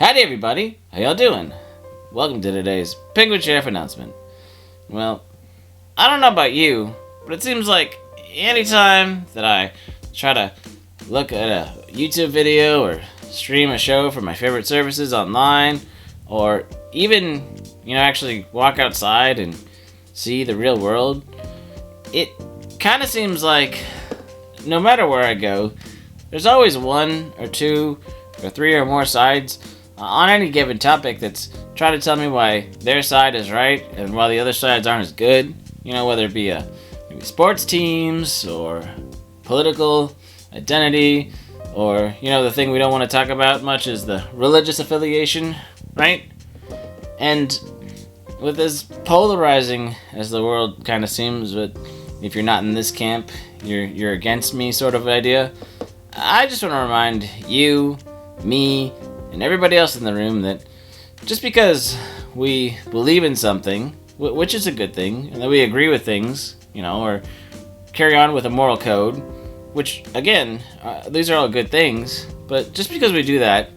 Howdy everybody, how y'all doing? Welcome to today's Penguin Sheriff announcement. Well, I don't know about you, but it seems like anytime that I try to look at a YouTube video or stream a show from my favorite services online, or even, actually walk outside and see the real world, it kind of seems like no matter where I go, there's always one or two or three or more sides on any given topic that's trying to tell me why their side is right and why the other sides aren't as good. Whether it be maybe sports teams or political identity, or the thing we don't want to talk about much is the religious affiliation, right? And with as polarizing as the world kind of seems, but if you're not in this camp, you're against me sort of idea, I just want to remind you, me, and everybody else in the room that just because we believe in something, which is a good thing, and that we agree with things, or carry on with a moral code, which, again, these are all good things, but just because we do that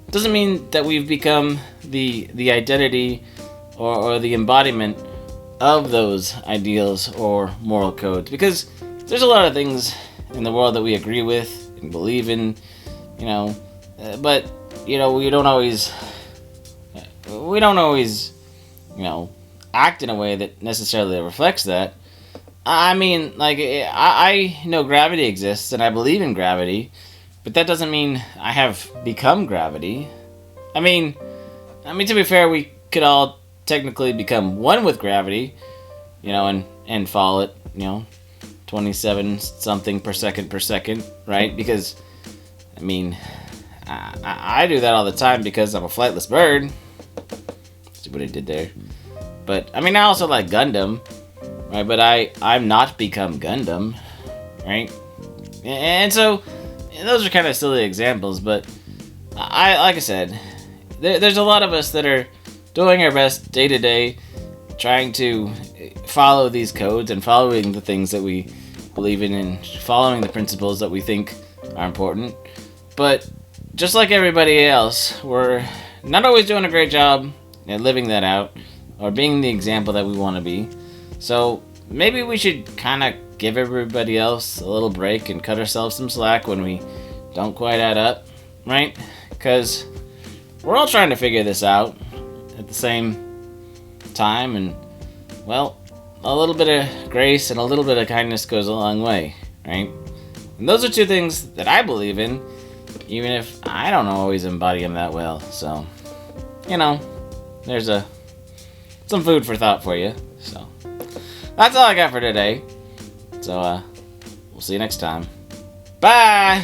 doesn't mean that we've become the identity or the embodiment of those ideals or moral codes, because there's a lot of things in the world that we agree with and believe in, but we don't always act in a way that necessarily reflects that. I mean, I know gravity exists and I believe in gravity, but that doesn't mean I have become gravity. I mean, to be fair, we could all technically become one with gravity, and follow it, 27 something per second, right? Because, I do that all the time because I'm a flightless bird. See what I did there. But, I also like Gundam, right? But I'm not become Gundam, right? And so, those are kind of silly examples, but like I said, there's a lot of us that are doing our best day to day, trying to follow these codes and following the things that we believe in and following the principles that we think are important. But just like everybody else, we're not always doing a great job at living that out or being the example that we want to be. So maybe we should kind of give everybody else a little break and cut ourselves some slack when we don't quite add up, right? Because we're all trying to figure this out at the same time, and, well, a little bit of grace and a little bit of kindness goes a long way, right? And those are two things that I believe in, even if I don't always embody them that well. So, there's some food for thought for you. So, that's all I got for today. So, we'll see you next time. Bye!